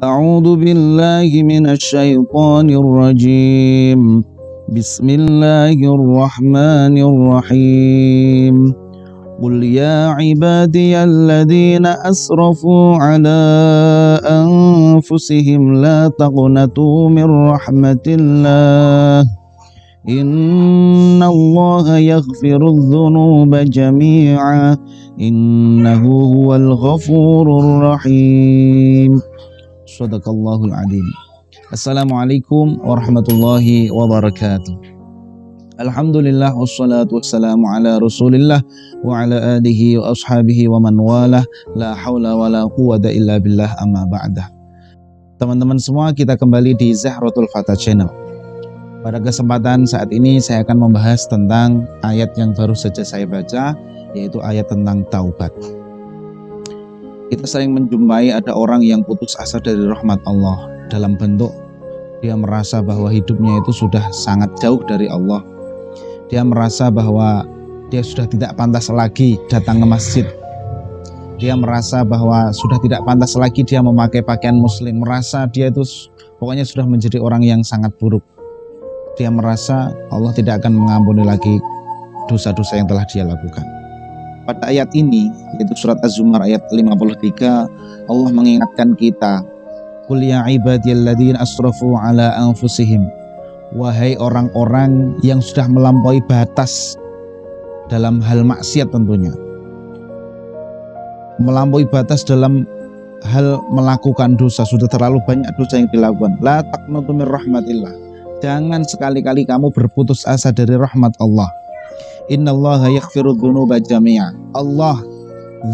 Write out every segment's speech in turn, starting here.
أعوذ بالله من الشيطان الرجيم بسم الله الرحمن الرحيم قل يا عبادي الذين أسرفوا على أنفسهم لا تقنطوا من رحمة الله إن الله يغفر الذنوب جميعا إنه هو الغفور الرحيم. Sadaqallahul adzim. Assalamualaikum warahmatullahi wabarakatuh. Alhamdulillah wassalatu wassalamu ala Rasulillah wa ala alihi wa ashabihi wa man walah, la haula wa la quwwata illa billah, amma ba'dah. Teman-teman semua, kita kembali di Zahratul Fatah Channel. Pada kesempatan saat ini saya akan membahas tentang ayat yang baru saja saya baca, yaitu ayat tentang taubat. Kita sering menjumpai ada orang yang putus asa dari rahmat Allah dalam bentuk dia merasa bahwa hidupnya itu sudah sangat jauh dari Allah. Dia merasa bahwa dia sudah tidak pantas lagi datang ke masjid. Dia merasa bahwa sudah tidak pantas lagi dia memakai pakaian muslim. Merasa dia itu pokoknya sudah menjadi orang yang sangat buruk. Dia merasa Allah tidak akan mengampuni lagi dosa-dosa yang telah dia lakukan. Pada ayat ini, yaitu surat Az-Zumar ayat 53, Allah mengingatkan kita, Qul ya ibadiyalladzina asrafu ala anfusihim. Wahai orang-orang yang sudah melampaui batas dalam hal maksiat tentunya. Melampaui batas dalam hal melakukan dosa, sudah terlalu banyak dosa yang dilakukan. La taqnatu min rahmatillah. Jangan sekali-kali kamu berputus asa dari rahmat Allah. Innallaha yaghfiru dzunuba jami'a. Allah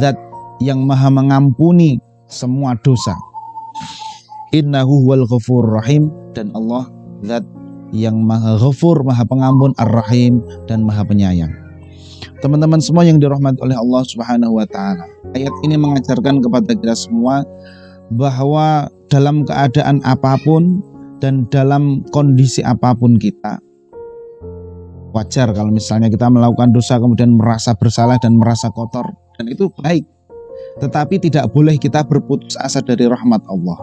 zat yang maha mengampuni semua dosa. Innahu huwal ghafurur rahim. Dan Allah zat yang maha ghafur, maha pengampun, ar-rahim, dan maha penyayang. Teman-teman semua yang dirahmati oleh Allah Subhanahu wa ta'ala, ayat ini mengajarkan kepada kita semua bahwa dalam keadaan apapun dan dalam kondisi apapun kita, wajar kalau misalnya kita melakukan dosa kemudian merasa bersalah dan merasa kotor, dan itu baik. Tetapi tidak boleh kita berputus asa dari rahmat Allah.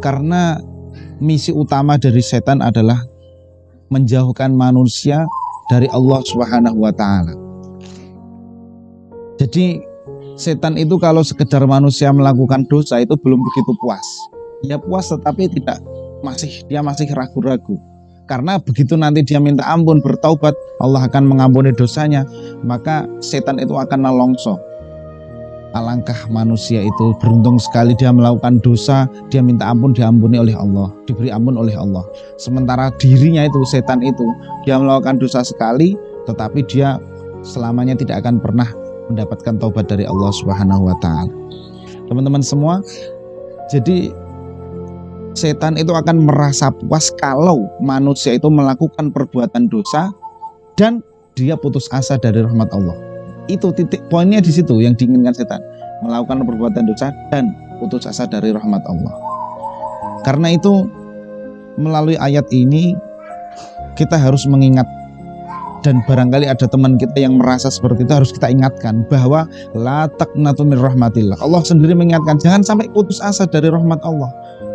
Karena misi utama dari setan adalah menjauhkan manusia dari Allah Subhanahu wa ta'ala. Jadi setan itu kalau sekedar manusia melakukan dosa itu belum begitu puas. Ya puas, tetapi dia masih ragu-ragu. Karena begitu nanti dia minta ampun, bertaubat, Allah akan mengampuni dosanya, maka setan itu akan nelongso. Alangkah manusia itu beruntung sekali dia melakukan dosa, dia minta ampun, diampuni oleh Allah, diberi ampun oleh Allah. Sementara dirinya itu, setan itu, dia melakukan dosa sekali, tetapi dia selamanya tidak akan pernah mendapatkan taubat dari Allah Subhanahu wa ta'ala. Teman-teman semua, jadi setan itu akan merasa puas kalau manusia itu melakukan perbuatan dosa dan dia putus asa dari rahmat Allah. Itu titik poinnya di situ yang diinginkan setan, melakukan perbuatan dosa dan putus asa dari rahmat Allah. Karena itu melalui ayat ini kita harus mengingat, dan barangkali ada teman kita yang merasa seperti itu, harus kita ingatkan bahwa la taqnatu min rahmatillah. Allah sendiri mengingatkan jangan sampai putus asa dari rahmat Allah.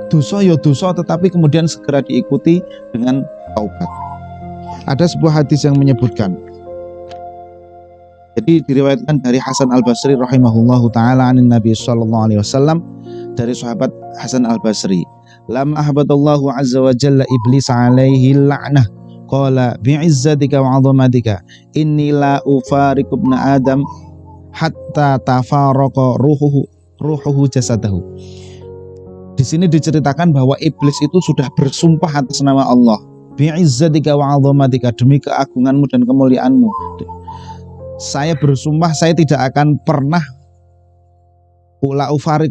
Dosa ya dosa, tetapi kemudian segera diikuti dengan taubat. Ada sebuah hadis yang menyebutkan, jadi diriwayatkan dari Hasan Al-Basri rahimahullahu ta'ala anin Nabi sallallahu alaihi wasallam, dari sahabat Hasan Al-Basri, lam ahbatallahu azza wa jalla iblis alaihi la'nah qala bi'izzatika wa 'azamatika inni la ufariqu ibna adam hatta tafaraqa ruhuhu jasadahu. Di sini diceritakan bahwa iblis itu sudah bersumpah atas nama Allah, bi'izzatika wa 'azamatika, demi keagunganmu dan kemuliaanmu, saya bersumpah saya tidak akan pernah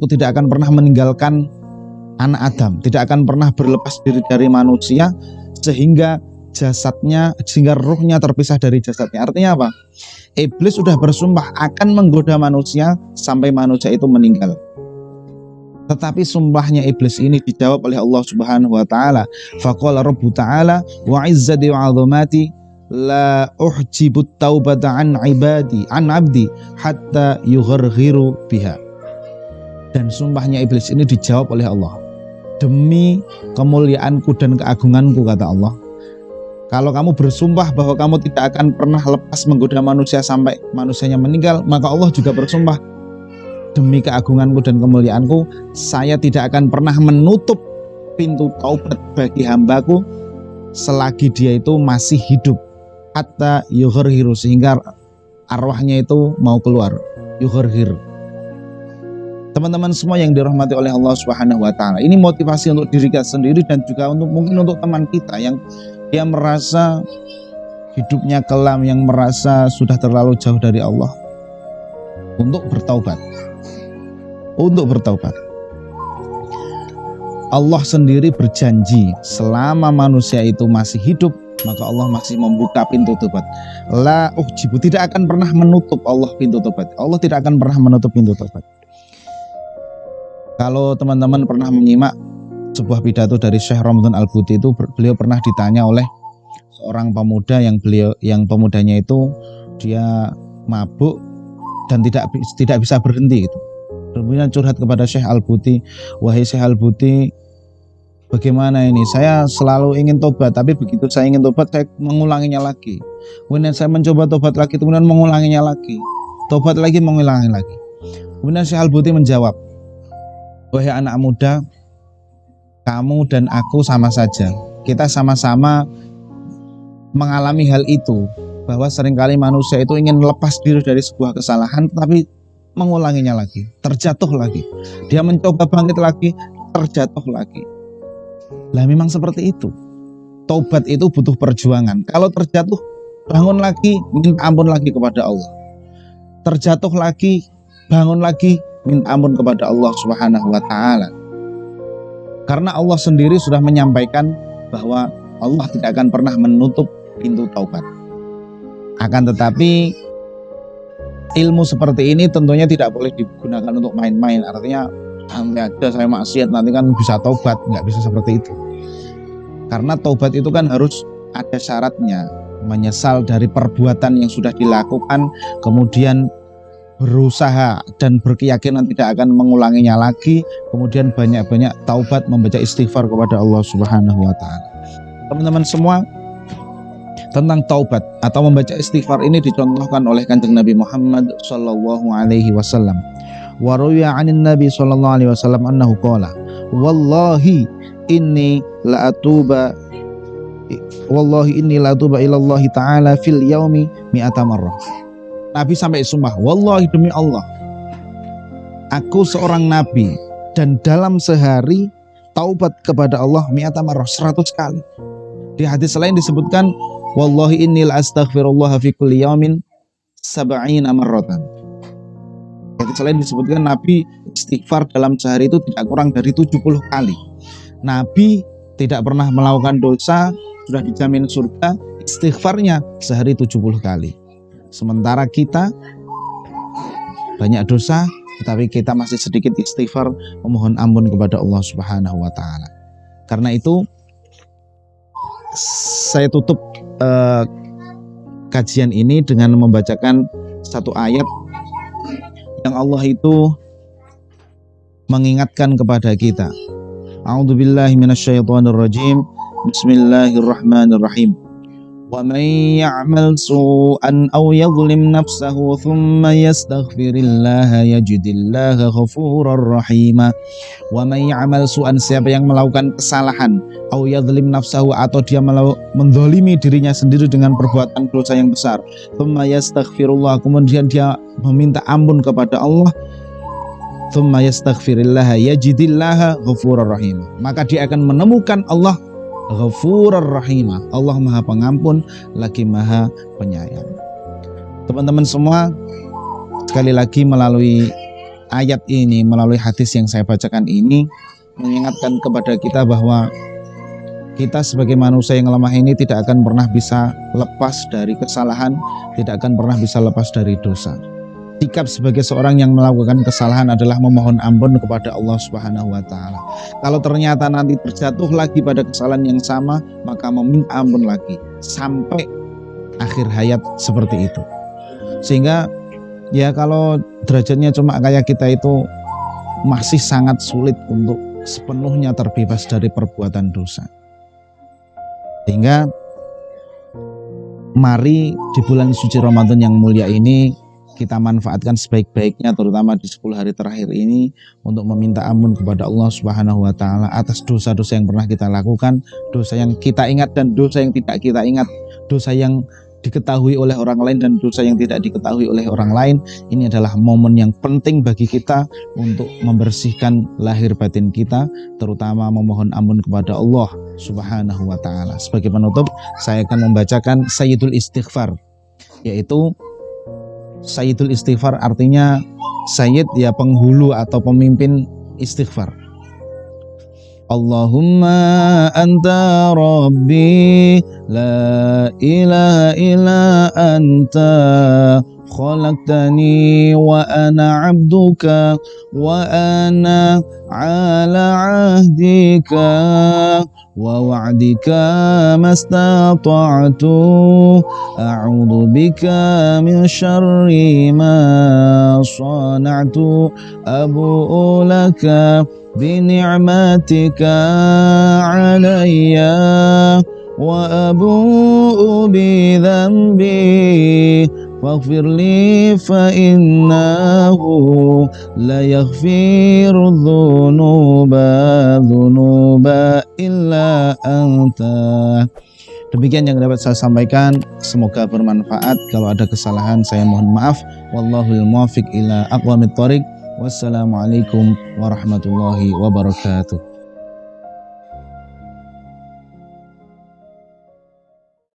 tidak akan pernah meninggalkan anak Adam, tidak akan pernah berlepas diri dari manusia sehingga ruhnya terpisah dari jasadnya. Artinya apa? Iblis sudah bersumpah akan menggoda manusia sampai manusia itu meninggal. Tetapi sumpahnya iblis ini dijawab oleh Allah Subhanahu wa ta'ala. Faqala Rabbu ta'ala wa 'izzati wa 'azamati la uhjibut taubata an abdi hatta yugharghiru biha. Dan sumpahnya iblis ini dijawab oleh Allah. demi kemuliaanku dan keagunganku, kata Allah. Kalau kamu bersumpah bahwa kamu tidak akan pernah lepas menggoda manusia sampai manusianya meninggal, maka Allah juga bersumpah, demi keagunganku dan kemuliaanku, saya tidak akan pernah menutup pintu taubat bagi hambaku selagi dia itu masih hidup, hatta yughirhiru, sehingga arwahnya itu mau keluar, yughirhir. Teman-teman semua yang dirahmati oleh Allah Subhanahu wa taala, ini motivasi untuk diri kita sendiri dan juga mungkin untuk teman kita yang dia merasa hidupnya kelam, yang merasa sudah terlalu jauh dari Allah, untuk bertaubat. Allah sendiri berjanji selama manusia itu masih hidup, maka Allah masih membuka pintu tobat. La ujibu, tidak akan pernah menutup Allah pintu tobat. Allah tidak akan pernah menutup pintu tobat. Kalau teman-teman pernah menyimak sebuah pidato dari Syekh Ramadan Al-Buti, itu beliau pernah ditanya oleh seorang pemuda yang pemudanya itu dia mabuk dan tidak bisa berhenti gitu. Kemudian curhat kepada Syekh Al-Buti, wahai Syekh Al-Buti, bagaimana ini? Saya selalu ingin tobat, tapi begitu saya ingin tobat, saya mengulanginya lagi. Kemudian saya mencoba tobat lagi, kemudian mengulanginya lagi. Tobat lagi, mengulangi lagi. Kemudian Syekh Al-Buti menjawab, wahai anak muda, kamu dan aku sama saja. Kita sama-sama mengalami hal itu, bahwa seringkali manusia itu ingin lepas diri dari sebuah kesalahan, tapi mengulanginya lagi, terjatuh lagi. Dia mencoba bangkit lagi, terjatuh lagi. Lah memang seperti itu. Taubat itu butuh perjuangan. Kalau terjatuh, bangun lagi, minta ampun lagi kepada Allah. Terjatuh lagi, bangun lagi, minta ampun kepada Allah Subhanahu wa taala. Karena Allah sendiri sudah menyampaikan bahwa Allah tidak akan pernah menutup pintu taubat. Akan tetapi ilmu seperti ini tentunya tidak boleh digunakan untuk main-main. Artinya nanti aja saya maksiat nanti kan bisa taubat, nggak bisa seperti itu. Karena taubat itu kan harus ada syaratnya, menyesal dari perbuatan yang sudah dilakukan, kemudian berusaha dan berkeyakinan tidak akan mengulanginya lagi, kemudian banyak-banyak taubat, membaca istighfar kepada Allah Subhanahu wa taala. Teman-teman semua, tentang taubat atau membaca istighfar ini dicontohkan oleh Kanjeng Nabi Muhammad sallallahu alaihi wasallam. Wa ruwiya 'anin Nabi sallallahu alaihi wasallam annahu qala, wallahi inni la atuba ila Allah taala fil yaumi mi'ata marrah. Nabi sampai sumpah, wallahi demi Allah, aku seorang nabi dan dalam sehari taubat kepada Allah mi'ata marrah, 100 kali. Di hadis lain disebutkan, wallahi inni la astaghfirullah fi kulli yaumin 70 marratan. Hadis lain disebutkan Nabi istighfar dalam sehari itu tidak kurang dari 70 kali. Nabi tidak pernah melakukan dosa, sudah dijamin surga, istighfarnya sehari 70 kali. Sementara kita banyak dosa, tetapi kita masih sedikit istighfar, memohon ampun kepada Allah Subhanahu wa taala. Karena itu saya tutup kajian ini dengan membacakan satu ayat yang Allah itu mengingatkan kepada kita. A'udzubillahi minasyaitonirrajim. Bismillahirrahmanirrahim. Wa may ya'mal su'an aw yadhlim nafsahu thumma yastaghfirillaha yajidillaha ghafurar rahima. Wa may ya'mal su'an, siapa yang melakukan kesalahan, aw yadhlim nafsahu, atau dia mendolimi dirinya sendiri dengan perbuatan dosa yang besar, thumma yastaghfirullah, kemudian dia meminta ampun kepada Allah, thumma yastaghfirillaha yajidillaha ghafurar rahima, maka dia akan menemukan Allah Ghafurar Rahimah, Allah Maha Pengampun lagi Maha Penyayang. Teman-teman semua, sekali lagi melalui ayat ini, melalui hadis yang saya bacakan ini, mengingatkan kepada kita bahwa kita sebagai manusia yang lemah ini tidak akan pernah bisa lepas dari kesalahan, tidak akan pernah bisa lepas dari dosa. Sikap sebagai seorang yang melakukan kesalahan adalah memohon ampun kepada Allah Subhanahu wa taala. Kalau ternyata nanti terjatuh lagi pada kesalahan yang sama, maka meminta ampun lagi sampai akhir hayat seperti itu. Sehingga ya kalau derajatnya cuma kayak kita itu masih sangat sulit untuk sepenuhnya terbebas dari perbuatan dosa. Sehingga mari di bulan suci Ramadan yang mulia ini kita manfaatkan sebaik-baiknya, terutama di 10 hari terakhir ini, untuk meminta ampun kepada Allah Subhanahu wa Ta'ala atas dosa-dosa yang pernah kita lakukan, dosa yang kita ingat dan dosa yang tidak kita ingat, dosa yang diketahui oleh orang lain dan dosa yang tidak diketahui oleh orang lain. Ini adalah momen yang penting bagi kita untuk membersihkan lahir batin kita, terutama memohon ampun kepada Allah Subhanahu wa Ta'ala. Sebagai penutup, saya akan membacakan Sayyidul Istighfar, yaitu Sayyidul Istighfar artinya Sayyid ya penghulu atau pemimpin istighfar. Allahumma anta rabbi la ilaha illa anta khalaqtani wa ana abduka wa ana ala ahdika wa wa'dika mastata'tu a'udzu bika min syarri ma sana'tu abu'u laka bi ni'matika 'alayya wa abu'u bi dhanbi faghfir li fa innahu la yaghfiru dzunuba illa anta. Demikian yang dapat saya sampaikan, semoga bermanfaat. Kalau ada kesalahan saya mohon maaf. Wallahul muwaffiq ila aqwamit thoriq. Wassalamualaikum warahmatullahi wabarakatuh.